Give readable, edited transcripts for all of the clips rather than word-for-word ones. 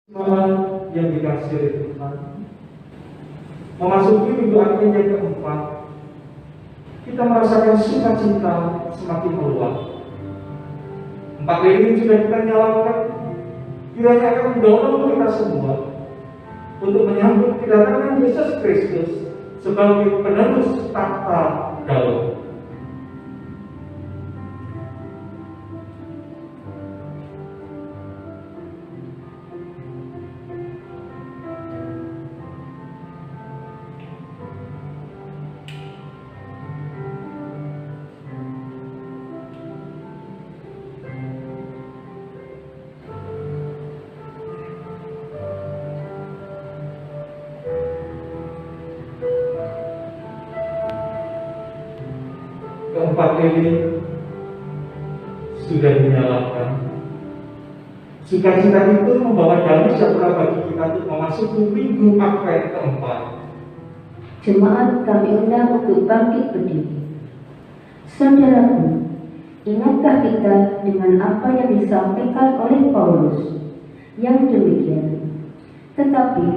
Malam yang dikasih oleh Tuhan, memasuki minggu akhir yang keempat, kita merasakan sukacita semakin meluas. 4 lilin sudah kita nyalakan, kiranya akan mendorong kita semua untuk menyambut kedatangan Yesus Kristus sebagai penerus tahta Daud. Keempat lilin sudah dinyalakan. Sukacita itu membawa damai sejahtera bagi kita untuk memasuki minggu Advent keempat. Jemaat kami undang untuk bangkit berdiri. Saudaraku, ingatkah kita dengan apa yang disampaikan oleh Paulus? Yang demikian, tetapi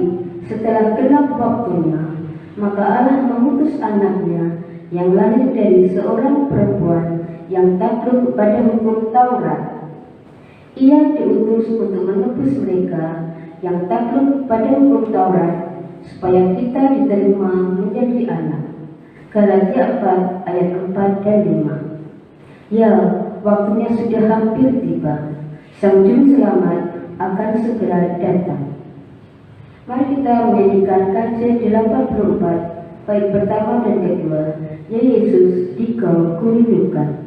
setelah genap waktunya, maka Allah mengutus anaknya yang lahir dari seorang perempuan yang takluk kepada hukum Taurat. Ia diutus untuk menebus mereka yang takluk kepada hukum Taurat, supaya kita diterima menjadi anak. Galatia 4 ayat 4 dan 5. Ya, waktunya sudah hampir tiba. Sang Juru Selamat akan segera datang. Mari kita menyanyikan KJ 84 bait pertama dan kedua, Ya Yesus, Dikau kurindukan.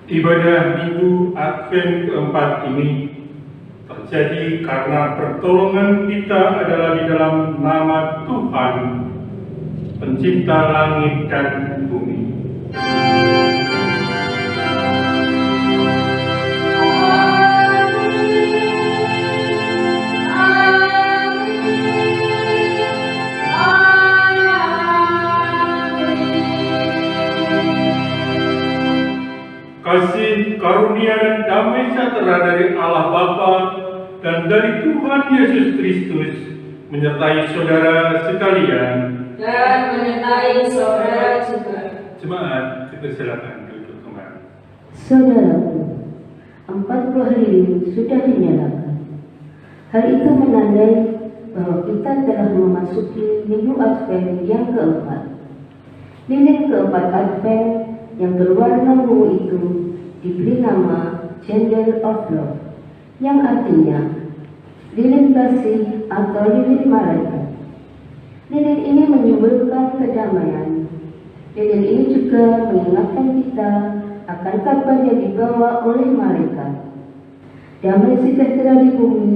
Ibadah Minggu Advent keempat ini terjadi karena pertolongan kita adalah di dalam nama Tuhan, Pencipta langit dan bumi. dari Tuhan Yesus Kristus menyertai saudara sekalian. Dan menyertai saudara juga. Jemaat, kita silakan duduk kembali. Saudaraku, 40 lilin sudah dinyalakan. Hal itu menandai bahwa kita telah memasuki minggu Advent yang keempat. Lilin keempat Advent yang berwarna ungu itu diberi nama Candle of Love, yang artinya lilin kasih atau lilin malaikat. Lilin ini menyimbolkan kedamaian. Lilin ini juga mengingatkan kita akan kabar yang dibawa oleh malaikat. Damai sejahtera di bumi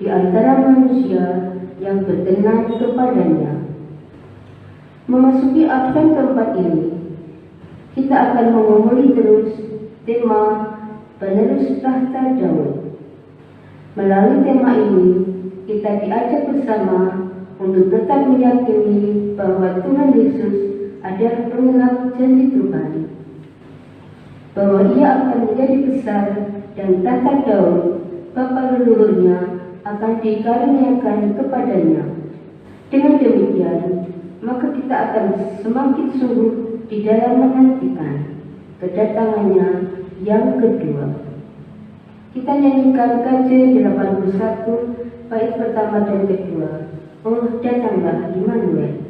di antara manusia yang berkenan kepadanya. Memasuki Advent keempat ini, kita akan mengumuli terus tema penerus tahta Daud. Melalui tema ini, kita diajak bersama untuk tetap meyakini bahwa Tuhan Yesus adalah pengenal janji Tuhan, bahwa Ia akan menjadi besar dan tahta Daud, bapa leluhurnya, akan dikaruniakan kepadanya. Dengan demikian, maka kita akan semakin sungguh di dalam menantikan kedatangannya yang kedua. Kita nyanyikan KJ 81 bait pertama dan kedua. Oh, datanglah Immanuel.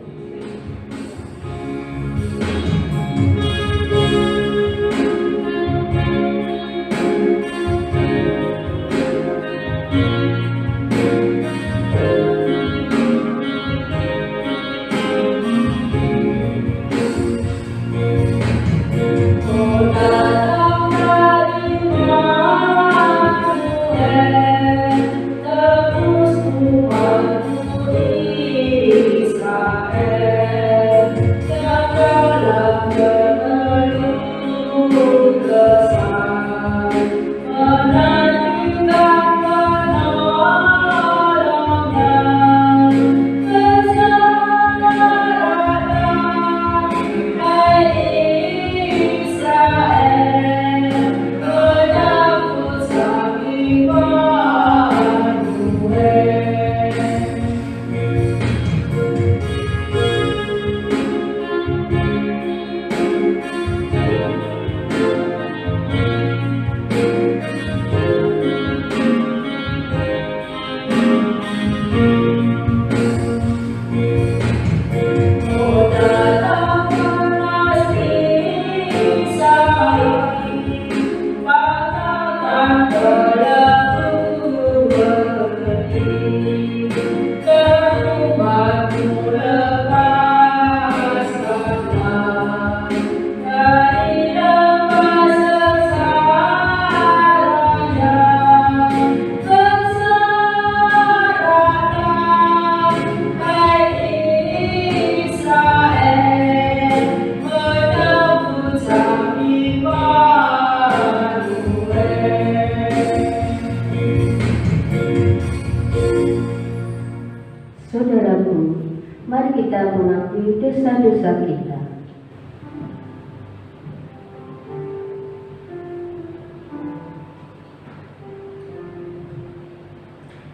Saudaraku, mari kita mengakui dosa-dosa kita.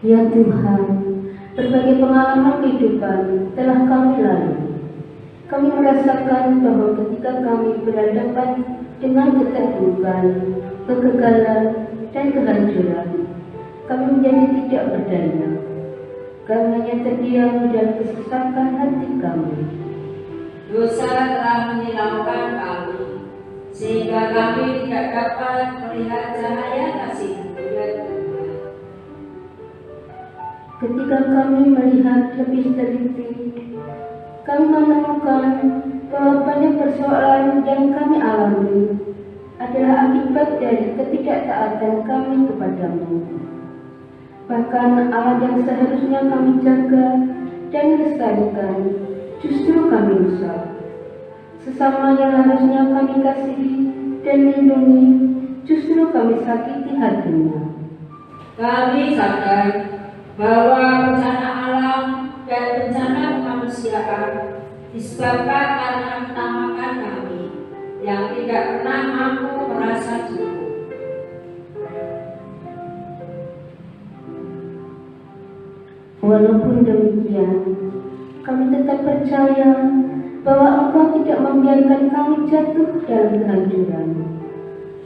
Ya Tuhan, berbagai pengalaman kehidupan telah kami lalui. Kami merasakan bahwa ketika kami berhadapan dengan keterpurukan, kegagalan, dan kehancuran, kami menjadi tidak berdaya. Kami hanya terdiam dan kesesakan hati kami. Dosa telah menyilaukan kami, sehingga kami tidak dapat melihat cahaya kasih-Mu ya Tuhan. Ketika kami melihat lebih teliti, kami menemukan bahwa banyak persoalan yang kami alami adalah akibat dari ketidaktaatan kami kepadamu. Bahkan Allah yang seharusnya kami jaga dan lestarikan justru kami rusak. Sesama yang harusnya kami kasihi dan lindungi justru kami sakiti hatinya. Kami sadar bahwa bencana alam dan bencana kemanusiaan disebabkan karena ketamakan kami yang tidak pernah mampu merasa cukup. walaupun demikian, kami tetap percaya bahwa Engkau tidak membiarkan kami jatuh dalam kehancuran.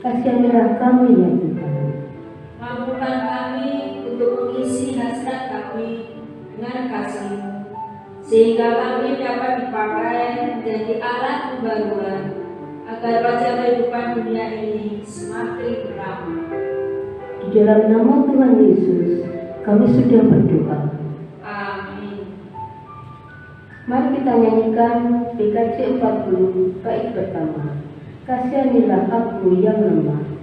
Kasihanilah kami ya Tuhan. Mampukan kami untuk mengisi hasrat kami dengan kasih-Mu, sehingga kami dapat dipakai menjadi alat pembaruan agar wajah kehidupan dunia ini semakin beramal. Di dalam nama Tuhan Yesus, kami sudah berdoa. Amin. Mari kita nyanyikan PKJ 40 bait pertama. Kasihanilah aku yang lemah.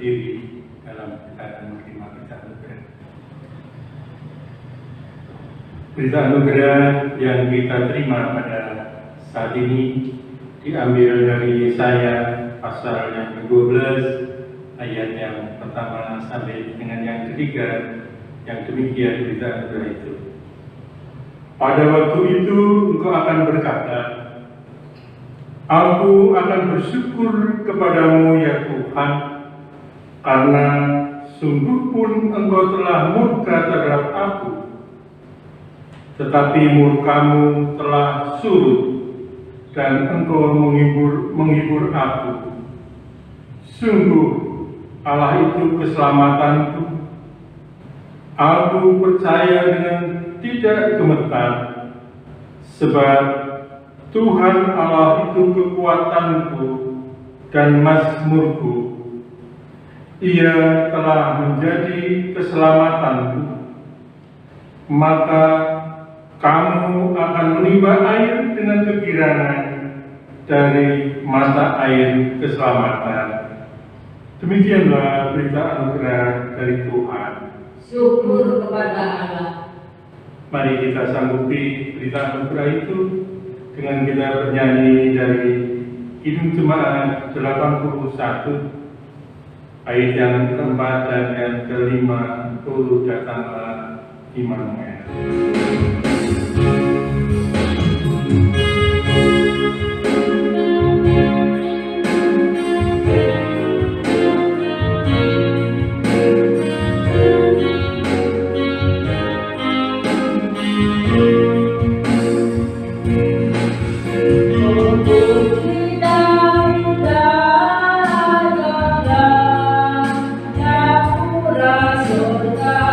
berdiri dalam kita dan menerima berita anugerah. Berita anugerah yang kita terima pada saat ini diambil dari Yesaya pasal yang ke-12 ayat yang pertama sampai dengan yang ketiga, yang demikian berita anugerah itu. Pada waktu itu engkau akan berkata, aku akan bersyukur kepadamu ya Tuhan, karena sungguh pun engkau telah murka terhadap aku, tetapi murkamu telah surut dan engkau menghibur aku. Sungguh Allah itu keselamatanku. Aku percaya dengan tidak gemetar, sebab Tuhan Allah itu kekuatanku dan mazmurku. Ia telah menjadi keselamatanku. Maka kamu akan menimba air dengan kegirangan dari mata air keselamatan. Demikianlah berita anugerah dari Tuhan. Syukur kepada Allah. Mari kita sanggupi berita anugerah itu dengan kita bernyanyi dari Kidung Jemaat 81 ayat yang keempat dan yang ke-50, datanglah Immanuel. Surga,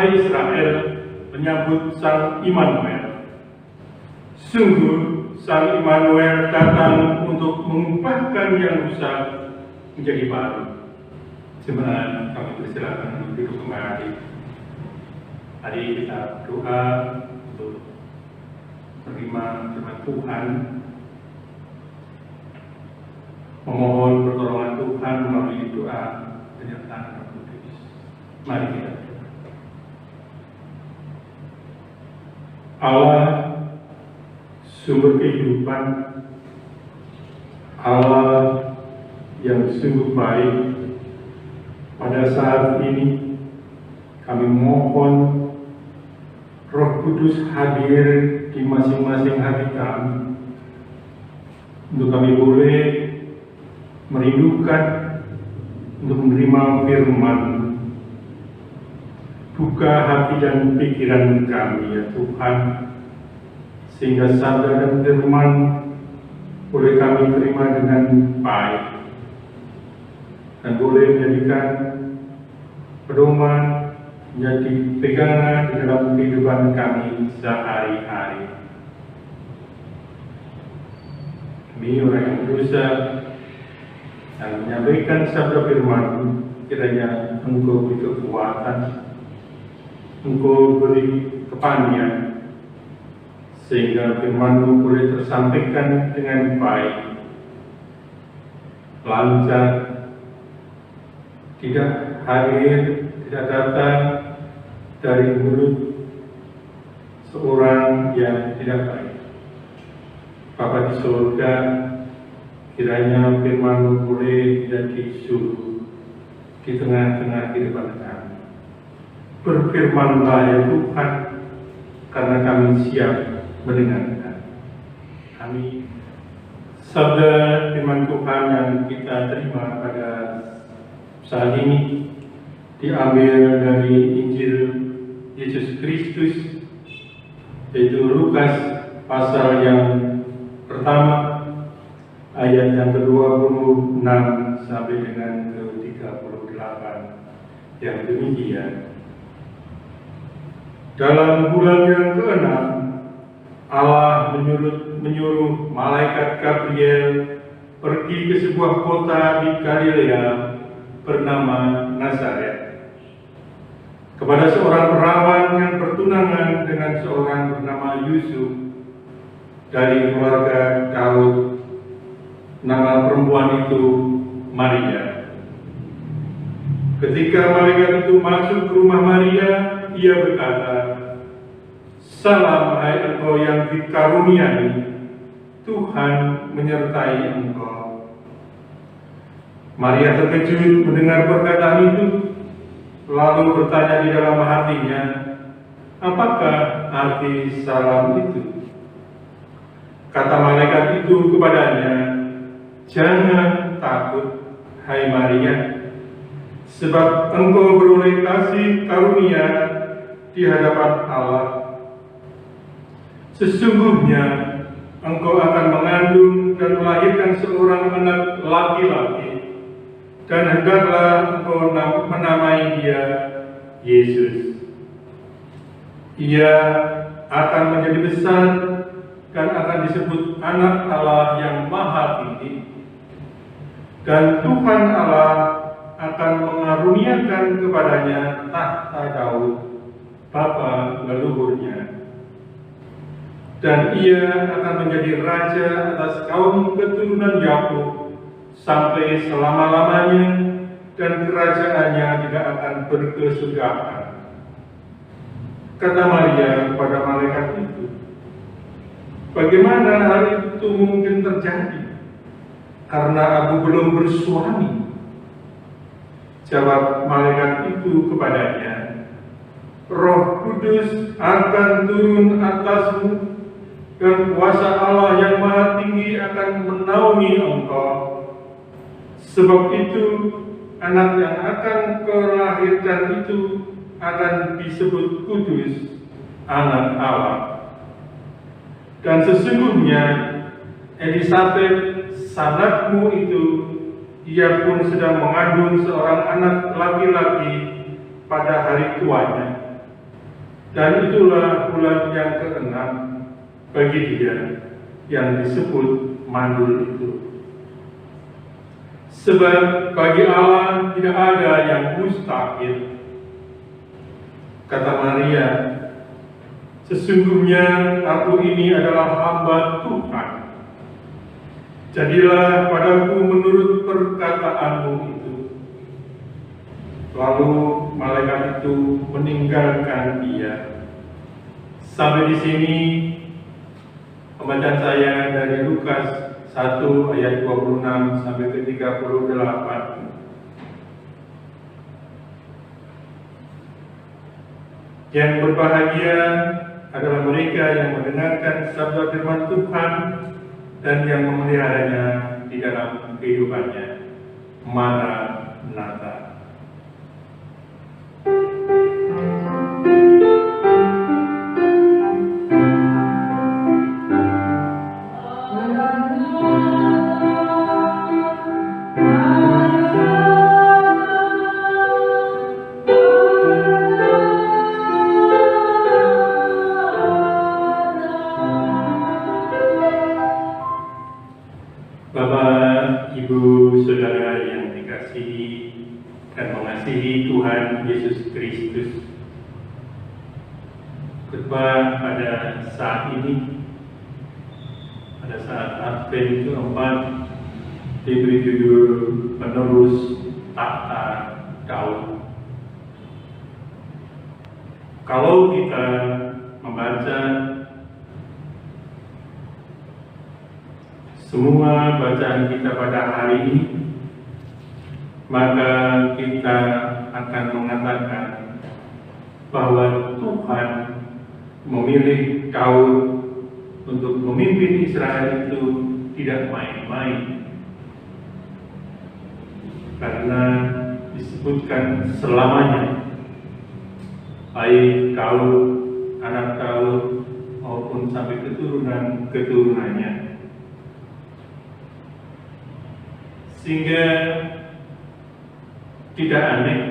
hai Israel, menyambut Sang Immanuel. Sungguh, Sang Immanuel datang untuk mengubahkan yang rusak menjadi baru. Jemaat, kami persilakan untuk duduk kembali. Mari kita doa untuk menerima firman Tuhan, memohon pertolongan Tuhan melalui doa penyertaan Roh Kudus. Mari kita berdoa. Allah, sumber kehidupan, Allah yang sungguh baik, pada saat ini kami mohon Roh Kudus hadir di masing-masing hati kami, untuk kami boleh merindukan untuk menerima firman. Buka hati dan pikiran kami ya Tuhan, sehingga sabda dan firman boleh kami terima dengan baik dan boleh menjadikan pedoman, menjadi pegangan di dalam kehidupan kami sehari-hari. Kami orang yang berusaha dan menyampaikan sabda firman, kiranya Engkau beri kekuatan, Engkau beri kepandaian, sehingga firman-Mu boleh tersampaikan dengan baik, lancar, tidak hadir, tidak datang dari mulut seorang yang tidak baik. Bapa di surga, kiranya firman-Mu boleh jadi suruh di tengah-tengah kehidupan kami. Berfirmanlah ya Tuhan, karena kami siap mendengarkan. Amin. Sabda firman Tuhan yang kita terima pada saat ini diambil dari Injil Yesus Kristus, yaitu Lukas pasal yang pertama, ayat yang ke-26 sampai dengan ke-38, yang demikian. Dalam bulan yang ke-6, Allah menyuruh malaikat Gabriel pergi ke sebuah kota di Galilea bernama Nazaret, kepada seorang perawan yang bertunangan dengan seorang bernama Yusuf dari keluarga Daud. Nama perempuan itu Maria. Ketika malaikat itu masuk ke rumah Maria, ia berkata, "Salam hai engkau yang dikaruniai, Tuhan menyertai engkau." Maria terkejut mendengar perkataan itu, lalu bertanya di dalam hatinya, "Apakah arti salam itu?" Kata malaikat itu kepadanya, "Jangan takut, hai Maria, sebab engkau beroleh kasih karunia di hadapan Allah. Sesungguhnya engkau akan mengandung dan melahirkan seorang anak laki-laki, dan hendaklah engkau menamai dia Yesus. Ia akan menjadi besar dan akan disebut Anak Allah yang Maha Tinggi. Dan Tuhan Allah akan mengaruniakan kepadanya tahta Daud, bapa leluhurnya. Dan ia akan menjadi raja atas kaum keturunan Yakub sampai selama-lamanya, dan kerajaannya tidak akan berkesudahan." Kata Maria kepada malaikat itu, "Bagaimana hal itu mungkin terjadi? Karena aku belum bersuami." Jawab malaikat itu kepadanya, "Roh Kudus akan turun atasmu, dan kuasa Allah yang Maha Tinggi akan menaungi engkau. Sebab itu, anak yang akan kau lahirkan itu akan disebut kudus, Anak Allah. Dan sesungguhnya Elisabet, sanakmu itu, ia pun sedang mengandung seorang anak laki-laki pada hari tuanya, Dan itulah bulan yang ke-6 bagi dia yang disebut mandul itu. Sebab bagi Allah tidak ada yang mustahil. Kata Maria, sesungguhnya aku ini adalah hamba Tuhan. Jadilah padaku menurut perkataanmu itu. Lalu malaikat itu meninggalkan dia. Sampai di sini pembacaan saya dari Lukas 1 ayat 26 sampai ke 38. Yang berbahagia adalah mereka yang mendengarkan sabda firman Tuhan dan yang memeliharanya di dalam kehidupannya. Maranatha. Bapak, Ibu, Saudara yang dikasihi dan mengasihi Tuhan Yesus Kristus, khotbah pada saat ini, pada saat Advent keempat, diberi judul Penerus Tahta Daud. Kalau kita membaca semua bacaan kita pada hari ini, maka kita akan mengatakan bahwa Tuhan memilih Daud untuk memimpin Israel itu tidak main-main, karena disebutkan selamanya, baik Daud, anak Daud maupun sampai keturunan-keturunannya. Sehingga tidak aneh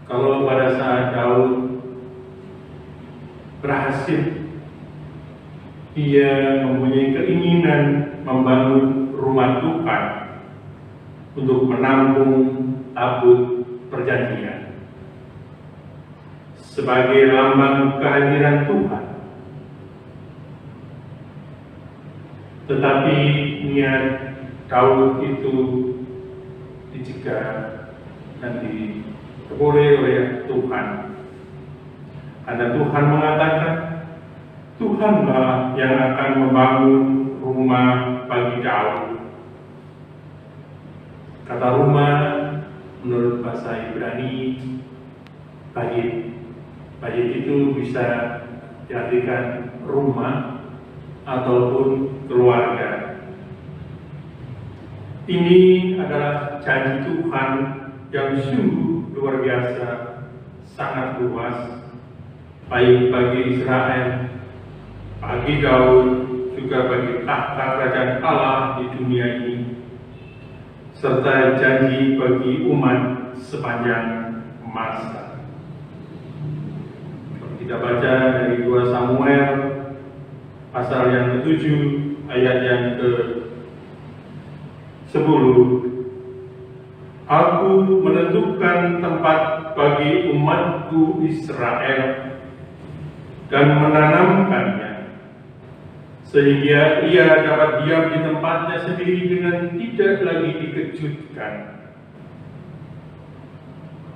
kalau pada saat Daud berhasil, dia mempunyai keinginan membangun rumah Tuhan untuk menampung tabut perjanjian sebagai lambang kehadiran Tuhan. Tetapi niat Daud itu dicegah dan diperboleh oleh Tuhan. Karena Tuhan mengatakan, Tuhanlah yang akan membangun rumah bagi Daud. Kata rumah menurut bahasa Ibrani, bayit. Bayit itu bisa diartikan rumah ataupun keluarga. Ini adalah janji Tuhan yang sungguh luar biasa, sangat luas, baik bagi Israel, bagi Daud, juga bagi tahta kerajaan Allah di dunia ini, serta janji bagi umat sepanjang masa. Kalau kita baca dari 2 Samuel pasal yang ke-7 ayat yang ke-10, Aku menentukan tempat bagi umatku Israel dan menanamkannya, sehingga ia dapat diam di tempatnya sendiri dengan tidak lagi dikejutkan,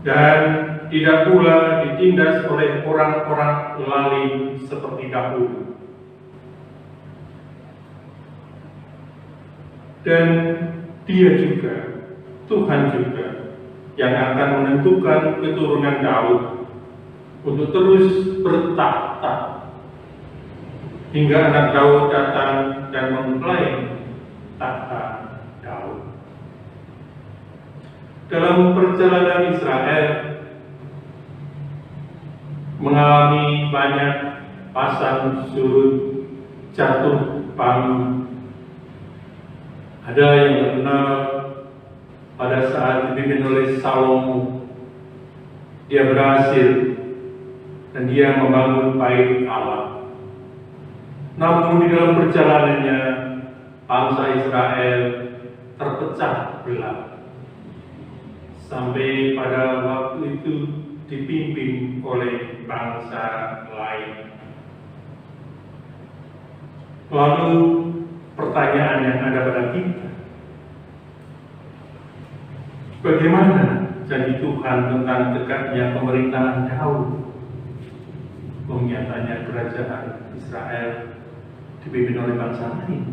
dan tidak pula ditindas oleh orang-orang lalim seperti dahulu. Dan dia juga, Tuhan juga, yang akan menentukan keturunan Daud untuk terus bertahta hingga anak Daud datang dan mengklaim tahta Daud. Dalam perjalanan Israel mengalami banyak pasang surut, jatuh bangun. Ada yang terkenal pada saat dipimpin oleh Salomo. Dia berhasil dan dia membangun bait Allah. Namun di dalam perjalanannya, bangsa Israel terpecah belah. Sampai pada waktu itu dipimpin oleh bangsa lain. Lalu pertanyaan yang ada pada kita, bagaimana janji Tuhan tentang tegaknya pemerintahan Daud? Nyatanya kerajaan Israel dipimpin oleh bangsa lain.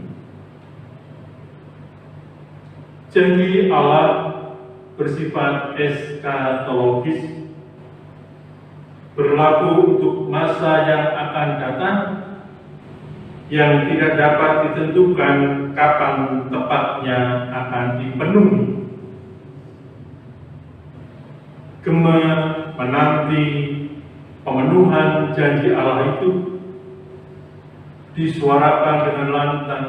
Janji Allah bersifat eskatologis, berlaku untuk masa yang akan datang, yang tidak dapat ditentukan kapan tepatnya akan dipenuhi. Gema menanti pemenuhan janji Allah itu disuarakan dengan lantang.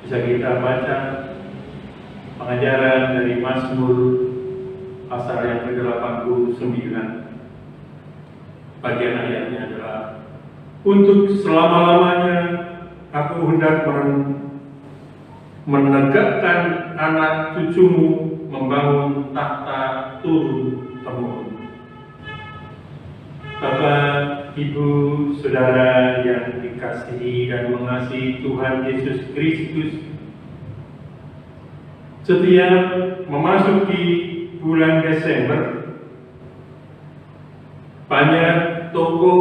Bisa kita baca pengajaran dari Mazmur pasal yang ke-89. Bagian ayatnya adalah, untuk selama-lamanya aku hendak menegakkan anak cucumu, membangun tahta turun-temurun. Bapak, Ibu, Saudara yang dikasihi dan mengasihi Tuhan Yesus Kristus, setiap memasuki bulan Desember, banyak toko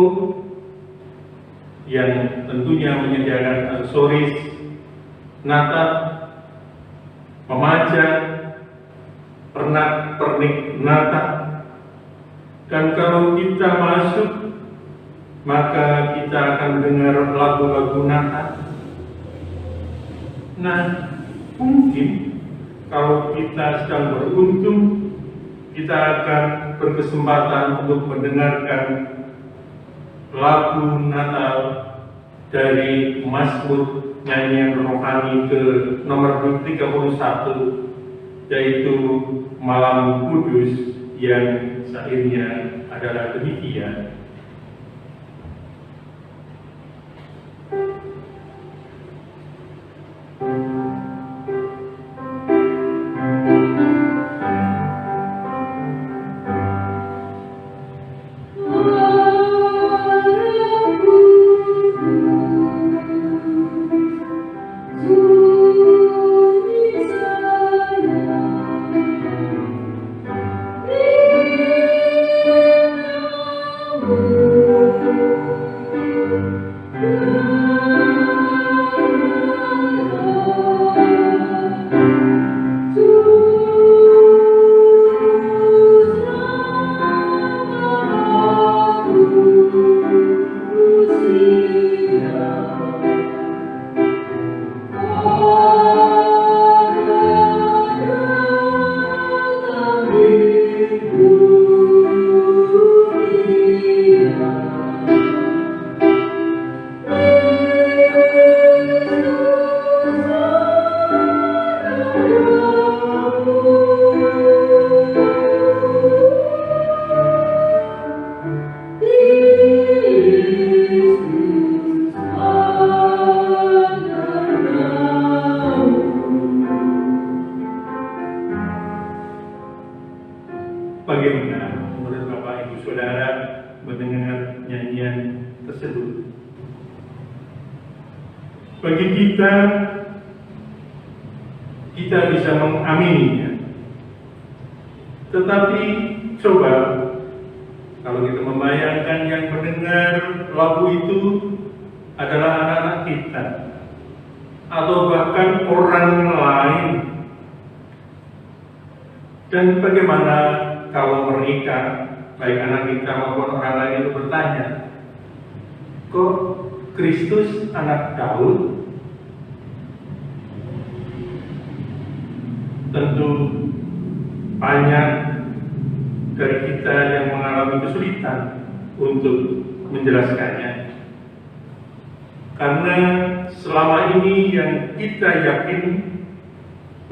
yang tentunya menyediakan aksesoris Natal, memajang pernak-pernik Natal. Dan kalau kita masuk, maka kita akan mendengar lagu-lagu Natal. Nah, mungkin kalau kita sedang beruntung, kita akan berkesempatan untuk mendengarkan lagu Natal dari Mazmur nyanyian rohani ke nomor 31, yaitu Malam Kudus, yang syairnya adalah demikian. Bagaimana menurut Bapak Ibu Saudara mendengar nyanyian tersebut? Bagi kita bisa mengamininya. Tetapi coba kalau kita membayangkan yang mendengar lagu itu adalah anak-anak kita, atau bahkan orang lain, dan bagaimana kalau mereka, baik anak kita maupun orang lain itu bertanya, kok Kristus anak Daud? Tentu banyak dari kita yang mengalami kesulitan untuk menjelaskannya. Karena selama ini yang kita yakin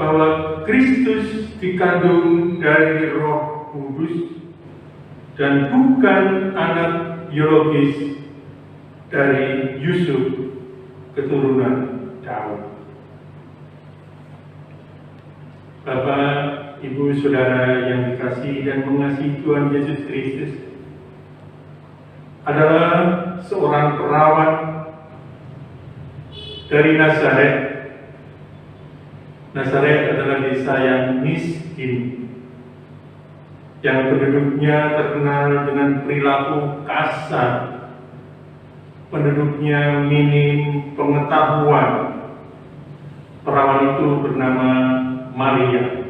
bahwa Kristus dikandung dari Roh Kudus, dan bukan anak biologis dari Yusuf, keturunan Daud. Bapak, Ibu, Saudara yang dikasihi dan mengasihi Tuhan Yesus Kristus, adalah seorang perawat dari Nazaret. Nazaret adalah desa yang miskin, yang penduduknya terkenal dengan perilaku kasar, penduduknya minim pengetahuan. Perawan itu bernama Maria,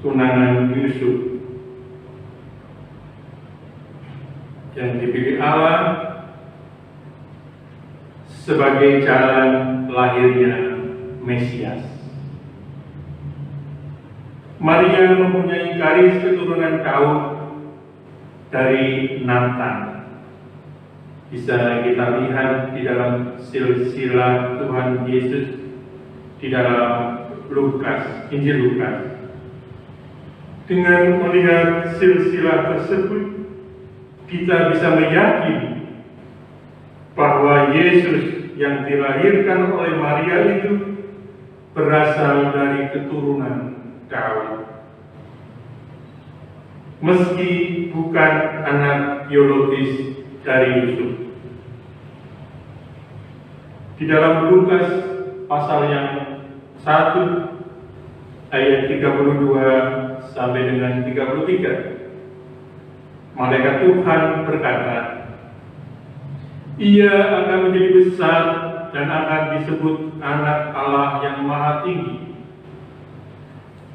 tunangan Yusuf, yang dipilih Allah sebagai jalan lahirnya Mesias. Maria mempunyai garis keturunan Daud dari Nathan. Bisa kita lihat di dalam silsilah Tuhan Yesus di dalam Lukas, Injil Lukas. Dengan melihat silsilah tersebut, kita bisa meyakini bahwa Yesus yang dilahirkan oleh Maria itu berasal dari keturunan Daud. Meski bukan anak biologis dari Yusuf. Di dalam Lukas pasal yang 1 ayat 32 sampai dengan 33, malaikat Tuhan berkata, "Ia akan menjadi besar dan akan disebut anak Allah yang Maha Tinggi.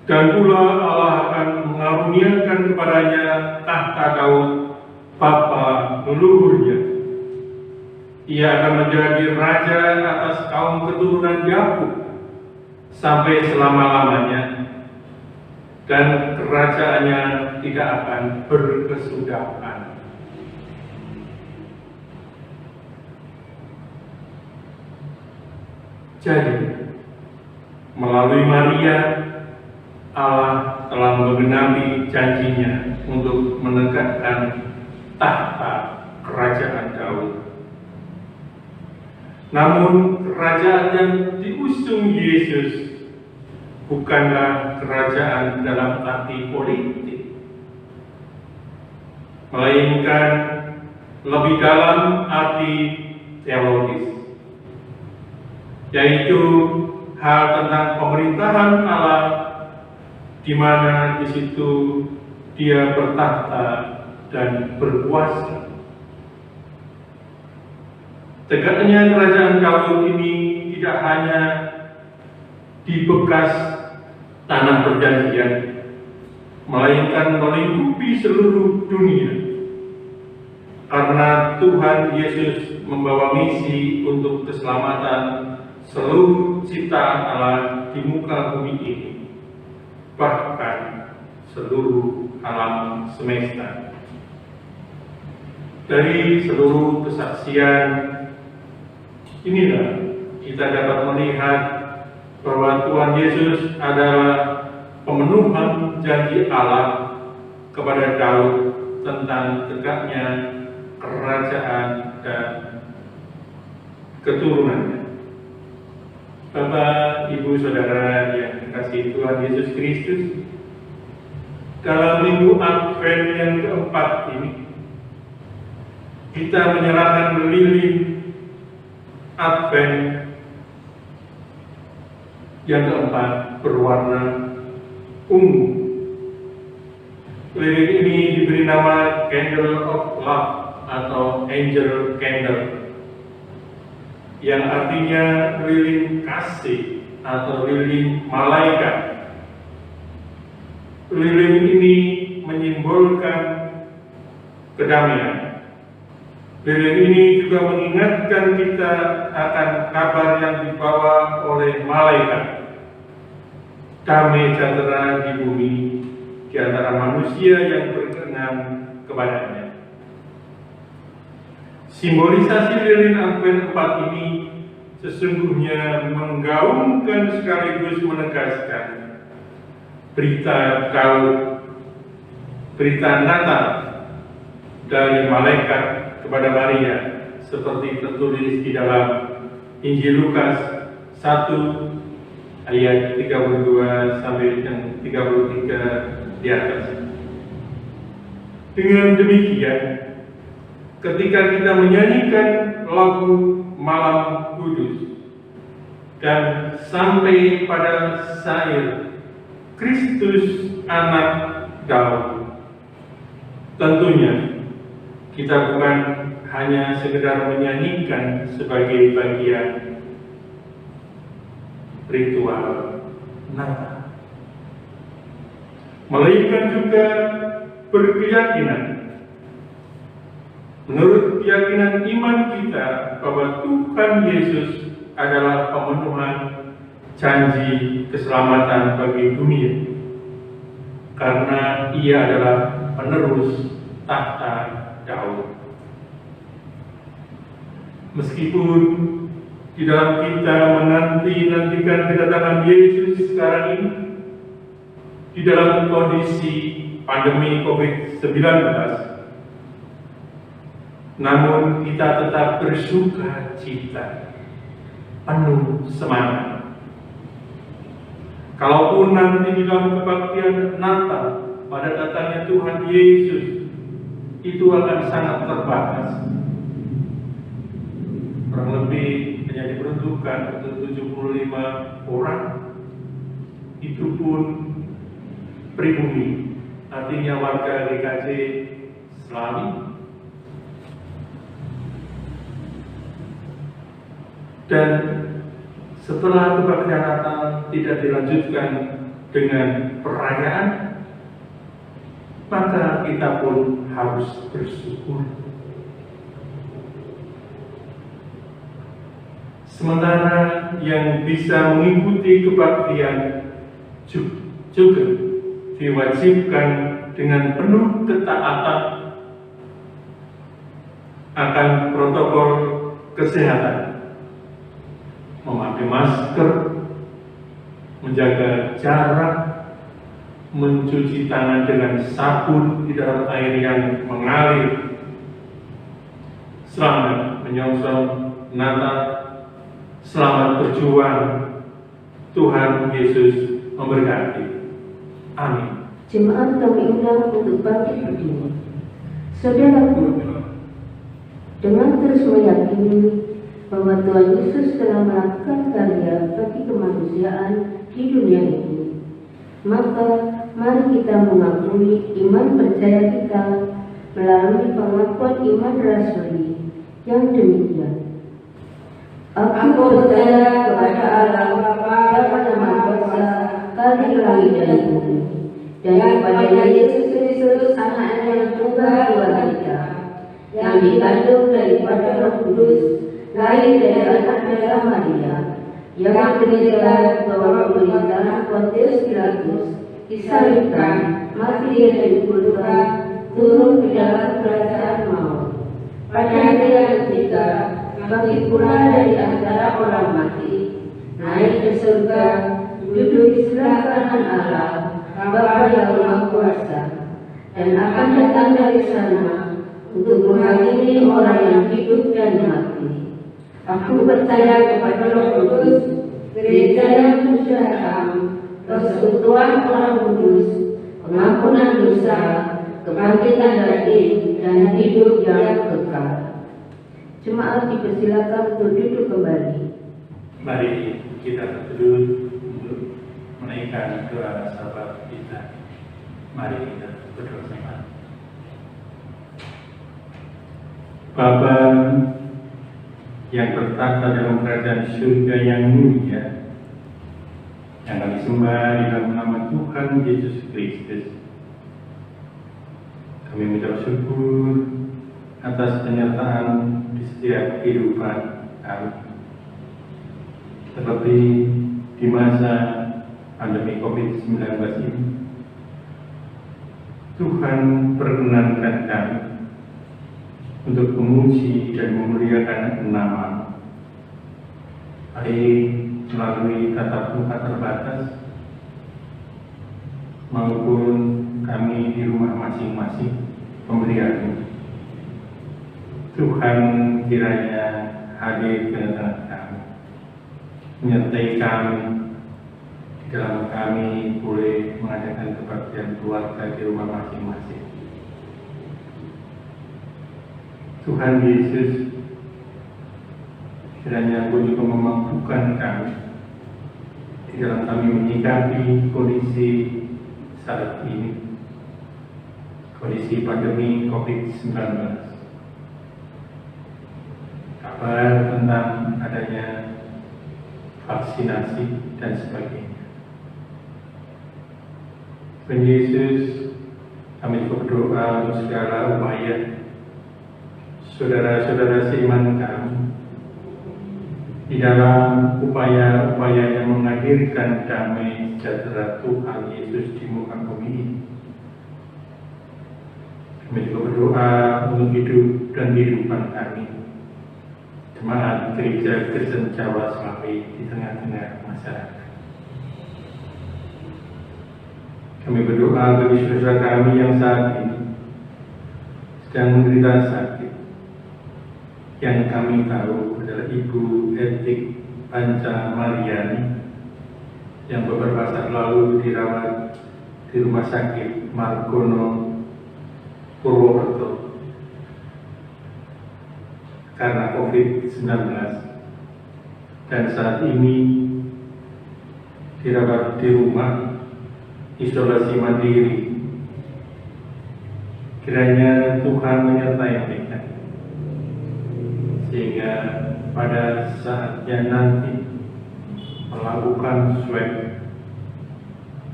Dan pula Allah akan mengaruniakan kepadanya tahta Daud, bapa leluhurnya. Ia akan menjadi raja atas kaum keturunan Yakub sampai selama-lamanya, dan kerajaannya tidak akan berkesudahan." Jadi, melalui Maria, Allah telah menggenapi janjinya untuk menegakkan tahta kerajaan Daud. Namun kerajaan yang diusung Yesus bukanlah kerajaan dalam arti politik, melainkan lebih dalam arti teologis, yaitu hal tentang pemerintahan Allah, di mana di situ Dia bertahta dan berkuasa. Tegaknya kerajaan Daud ini tidak hanya di bekas tanah perjanjian, melainkan melingkupi seluruh dunia. Karena Tuhan Yesus membawa misi untuk keselamatan seluruh ciptaan Allah di muka bumi ini, bahkan seluruh alam semesta. Dari seluruh kesaksian inilah kita dapat melihat bahwa Tuhan Yesus adalah pemenuhan janji Allah kepada Daud tentang tegaknya kerajaan dan keturunannya. Bapak, Ibu, Saudara yang dikasihi Tuhan Yesus Kristus, dalam minggu Advent yang keempat ini, kita menyalakan lilin Advent yang keempat berwarna ungu. Lilin ini diberi nama Candle of Love atau Angel Candle, yang artinya lilin kasih atau lilin malaikat. Lilin ini menyimbolkan kedamaian. Lilin ini juga mengingatkan kita akan kabar yang dibawa oleh malaikat, damai sejahtera di bumi di antara manusia yang berkenan kepadanya. Simbolisasi lilin Advent 4 ini sesungguhnya menggaungkan sekaligus menegaskan berita Daud berita Natal dari malaikat kepada Maria seperti tertulis di dalam Injil Lukas 1 ayat 32 sampai 33 di atas. Dengan demikian, ketika kita menyanyikan lagu Malam Kudus dan sampai pada syair Kristus Anak Daud, tentunya kita bukan hanya sekedar menyanyikan sebagai bagian ritual Natal, melainkan juga berkeyakinan menurut keyakinan iman kita bahwa Tuhan Yesus adalah pemenuhan janji keselamatan bagi dunia, karena Ia adalah penerus tahta Daud. Meskipun di dalam kita menanti-nantikan kedatangan Yesus sekarang ini, di dalam kondisi pandemi COVID-19, namun kita tetap bersuka cita, penuh semangat. Kalaupun nanti di dalam kebaktian Natal pada datangnya Tuhan Yesus itu akan sangat terbatas, kurang lebih hanya diperuntukkan untuk 75 orang, itu pun pribumi, artinya warga GKJ Slawi. Dan setelah kebaktian Natal tidak dilanjutkan dengan perayaan, maka kita pun harus bersyukur. Sementara yang bisa mengikuti kebaktian juga diwajibkan dengan penuh ketaatan akan protokol kesehatan, memakai masker, menjaga jarak, mencuci tangan dengan sabun di dalam air yang mengalir. Selamat menyongsong Natal, selamat berjuang. Tuhan Yesus memberkati. Amin. Jemaat kami undang untuk bangkit berdiri. Saudaraku, dengan terus meyakini bahwa Tuhan Yesus telah melakukan karya bagi kemanusiaan di dunia ini, maka mari kita mengakui iman percaya kita melalui pengakuan iman rasuli yang demikian. Aku percaya kepada Allah Bapa yang Maha Kuasa, Kali langit dan bumi, dan kepada Yesus Kristus Anaknya yang tunggal Tuhan kita, yang dikandung daripada Roh Kudus, lahir dari anak darah Maria, yang menderita bawah pemerintahan Pontius Pilatus, disalibkan, mati dan dikuburkan, turun ke dalam kerajaan maut. Pada hari yang ketiga, bangkit pula dari antara orang mati, naik ke surga, duduk di sebelah kanan Allah, Bapa yang Maha Kuasa, dan akan datang dari sana untuk menghakimi orang yang hidup dan mati. Aku percaya kepada Roh Kudus, gereja yang kudus, persekutuan orang kudus, pengampunan dosa, kebangkitan dari dan hidup yang kekal. Jemaat dipersilakan untuk duduk kembali. Mari kita berduduk untuk menaikkan doa sahabat kita. Mari kita berdoa sama. Bapa yang bertata dalam kerajaan surga yang mulia, yang kami sembah di dalam nama Tuhan Yesus Kristus, kami mengucap syukur atas penyertaan di setiap kehidupan kami, terlebih di masa pandemi COVID-19 ini. Tuhan perkenankan kami untuk memuji dan memuliakan nama, baik melalui tatap muka terbatas maupun kami di rumah masing-masing pemberianmu. Tuhan kiranya hadir ke tengah kami, menyertai kami di dalam kami boleh mengadakan kebaktian keluarga di rumah masing-masing. Tuhan Yesus, kiranya Engkau juga memampukan kami di dalam kami menyikapi kondisi saat ini, kondisi pandemi COVID-19. Kabar tentang adanya vaksinasi dan sebagainya. Tuhan Yesus, kami juga berdoa untuk segala upaya saudara-saudara seiman kami di dalam upaya-upaya yang menghadirkan damai sejahtera Tuhan Yesus di muka bumi ini. Kami juga berdoa untuk hidup dan kehidupan kami, jemaat Gereja Kristen Jawa Slawi di tengah-tengah masyarakat. Kami berdoa bagi saudara kami yang saat ini sedang menderita sakit, yang kami tahu adalah Ibu Etik Panca Mariani yang beberapa saat lalu dirawat di Rumah Sakit Margono Purwokerto karena COVID-19 dan saat ini dirawat di rumah isolasi mandiri. Kiranya Tuhan menyertai mereka sehingga pada saatnya nanti melakukan swab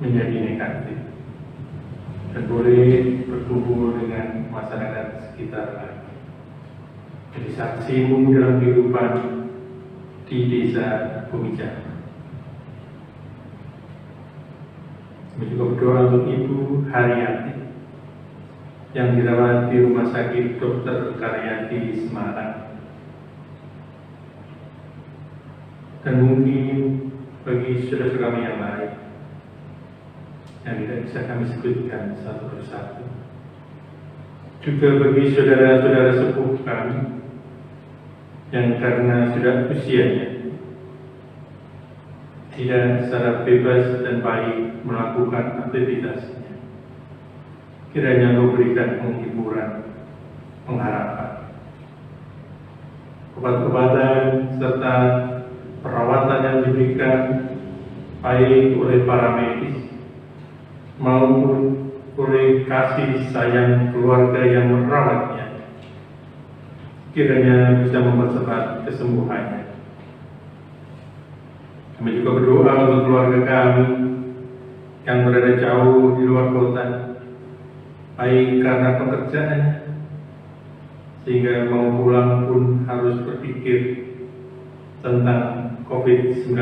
menjadi negatif dan boleh berkumpul dengan masyarakat sekitar lagi. Jadi saksimu dalam kehidupan di desa Bumijaya. Kami juga berdoa untuk Ibu Haryati yang dirawat di Rumah Sakit Dr. Karyati Semarang. Dan mungkin bagi saudara kami yang lain yang tidak bisa kami sebutkan satu persatu, juga bagi saudara-saudara sepuh kami yang karena sudah usianya tidak secara bebas dan baik melakukan aktivitasnya, kiranya Engkau berikan penghiburan, pengharapan, obat-obatan serta perawatan yang diberikan baik oleh para medis maupun oleh kasih sayang keluarga yang merawatnya, kiranya bisa mempercepat kesembuhannya. Kami juga berdoa untuk keluarga kami yang berada jauh di luar kota, baik karena pekerjaan sehingga mau pulang pun harus berpikir tentang COVID-19,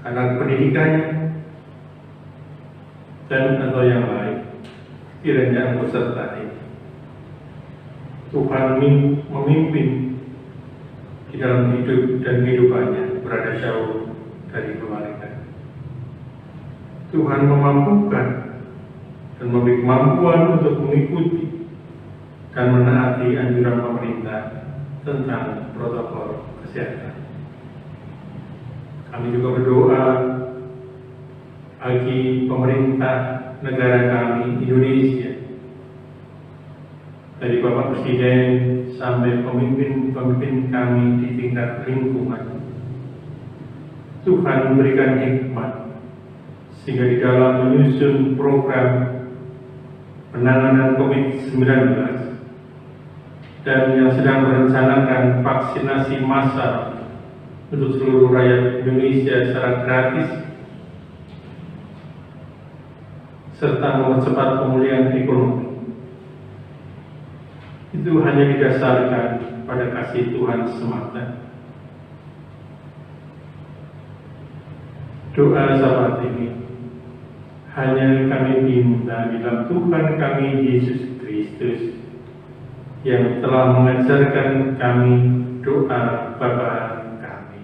karena pendidikannya dan atau yang lain, kiranya Engkau sertai. Tuhan memimpin di dalam hidup dan kehidupannya berada jauh dari keluarga. Tuhan memampukan dan memberi kemampuan untuk mengikuti dan menaati anjuran pemerintah tentang protokol kesehatan. Kami juga berdoa bagi pemerintah negara kami Indonesia, dari Bapak Presiden sampai pemimpin-pemimpin kami di tingkat lingkungan. Tuhan memberikan hikmat sehingga di dalam menyusun program penanganan COVID-19 dan yang sedang merencanakan vaksinasi massal untuk seluruh rakyat Indonesia secara gratis serta mempercepat pemulihan ekonomi, itu hanya didasarkan pada kasih Tuhan semata. Doa saat ini hanya kami minta di dalam Tuhan kami Yesus Kristus yang telah mengajarkan kami doa Bapa kami.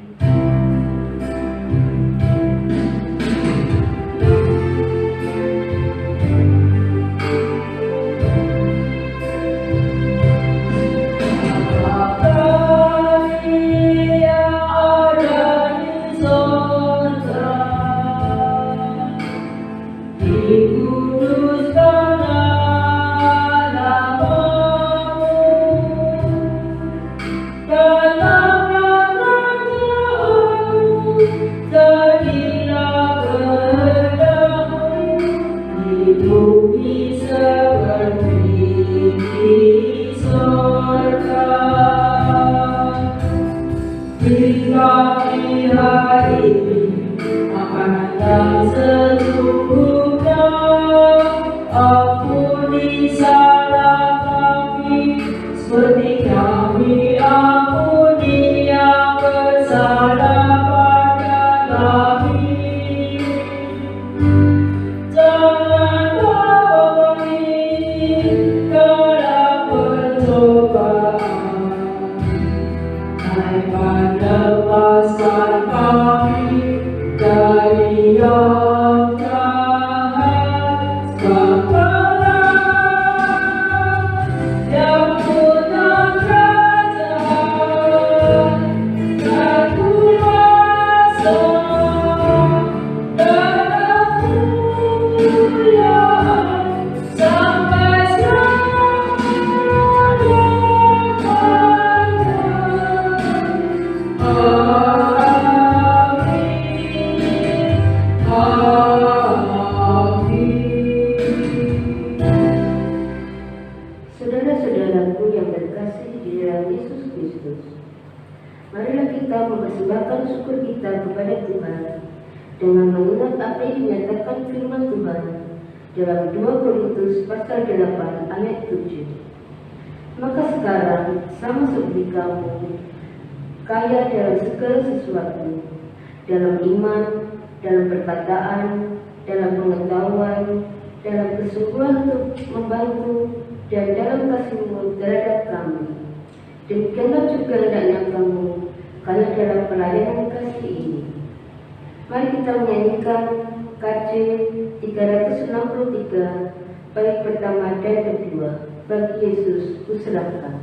ini makanan yang secukupnya. Ampuni salah kami seperti kami ampuni yang bersalah pada kami. Jangan bawa kami dalam pencobaan, melainkan lepaskan kami dari yang jahat. Sebab yang punya kerajaan dan kuasa dan kemuliaan sampai selama-lamanya. Saudara-saudaraku yang terkasih di dalam Yesus Kristus, marilah kita mempersembahkan syukur kita kepada Tuhan dengan mengingat apa yang dinyatakan firman Tuhan dalam 2 Korintus pasal 8 ayat 7. Maka sekarang sama seperti kamu, kaya dalam segala sesuatu, dalam iman, dalam perkataan, dalam pengetahuan, dalam kesungguhan untuk membantu, dan dalam kasihmu terhadap kami. Demikianlah juga hendaknya kamu kaya dalam pelayanan kasih ini. Mari kita menyanyikan KJ 363 bait pertama dan kedua. Bagi Yesus kuserahkan.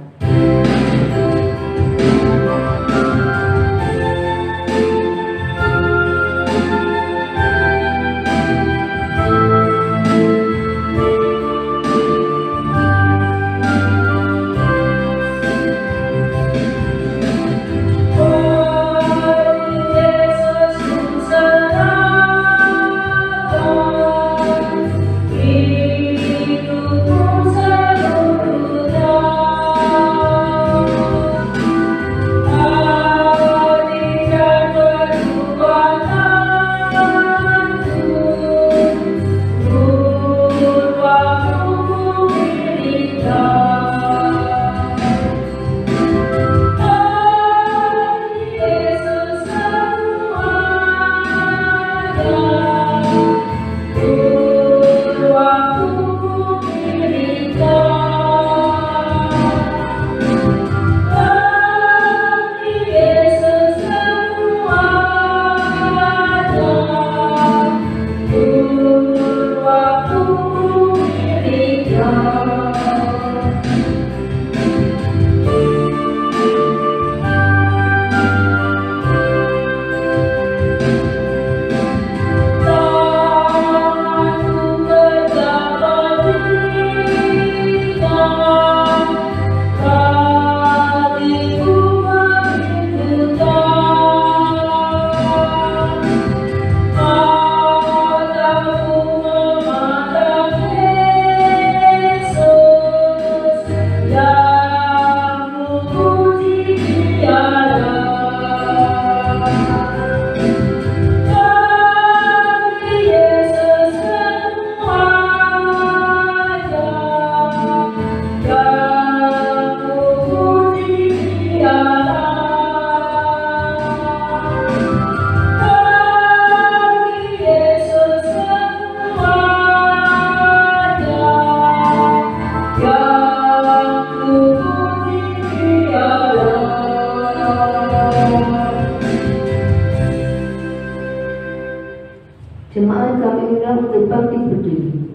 Jemaat kami undang untuk bangkit berdiri.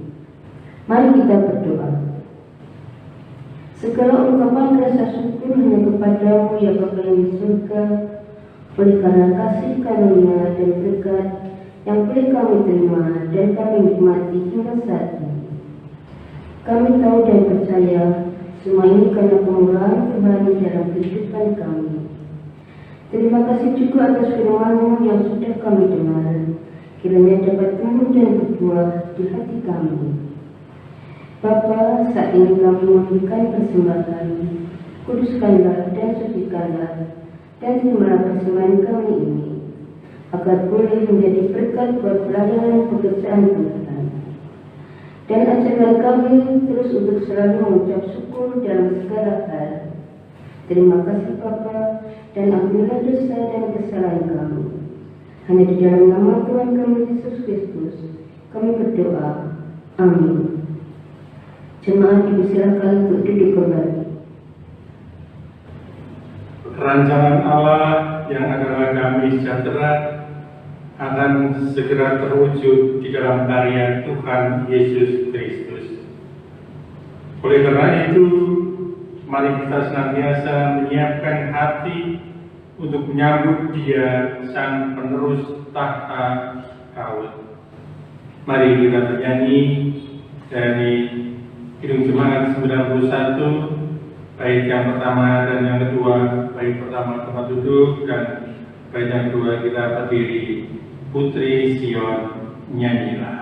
Mari kita berdoa. Segala ungkapan rasa syukur hanya kepadamu ya Bapa yang di surga, oleh karena kasih karunia dan berkat yang boleh kami terima dan kami nikmati hingga saat ini. Kami tahu dan percaya semua ini karena pemurahan Tuhan dalam kehidupan kami. Terima kasih juga atas firman-Mu yang sudah kami dengar, kiranya dapat tumbuh dan berbuah di hati kami. Bapa, saat ini kami memberikan persembahan, kuduskanlah dan sucikanlah, dan terimalah persembahan kami ini. agar boleh menjadi berkat buat pelayanan pekerjaan Tuhan. Dan ajarkan kami terus untuk selalu mengucap syukur dalam segala hal. Terima kasih Bapa, dan ampunilah dosa dan kesalahan kami. Hanya di dalam nama Tuhan kami Yesus Kristus kami berdoa. Amin. Jemaat dipersilakan untuk duduk kembali. Rancangan Allah yang adalah damai sejahtera akan segera terwujud di dalam karya Tuhan Yesus Kristus. Oleh karena itu, mari kita senantiasa menyiapkan hati untuk menyambut Dia, Sang Penerus tahta Daud. Mari kita bernyanyi dari Kidung Semangat 91, bait yang pertama dan yang kedua. Bait pertama tempat duduk, dan bait yang kedua kita berdiri. Putri Sion, nyanyilah.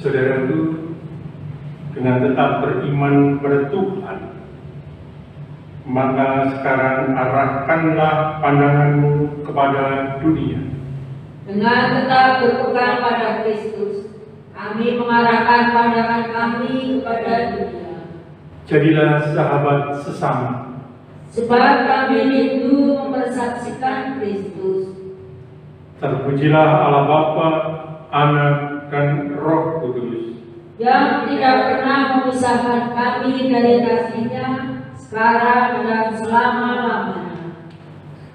Saudaraku, dengan tetap beriman pada Tuhan, maka sekarang arahkanlah pandanganmu kepada dunia. Dengan tetap berpegang pada Kristus, kami mengarahkan pandangan kami kepada dunia. Jadilah sahabat sesama, Sebab kami rindu mempersaksikan Kristus. Terpujilah Allah Bapa, Anak, dan Roh Kudus, yang tidak pernah memisahkan kami dari kasih-Nya, sekarang dan selama-lamanya.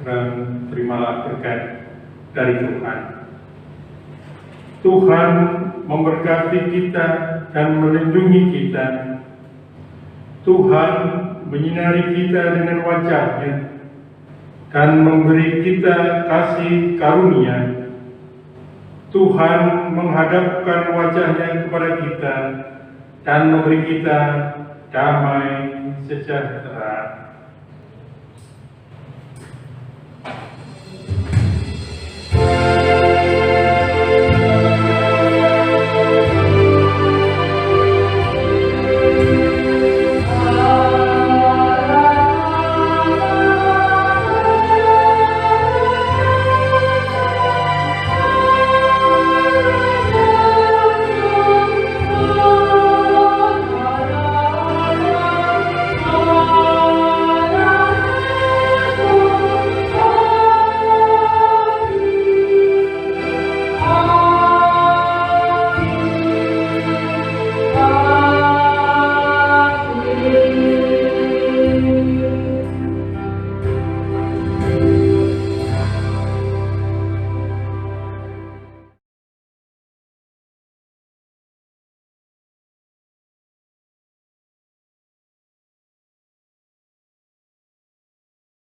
dan terimalah berkat dari Tuhan. Tuhan memberkati kita dan melindungi kita. Tuhan menyinari kita dengan wajah-Nya dan memberi kita kasih karunia. Tuhan menghadapkan wajah-Nya kepada kita dan memberi kita damai sejahtera.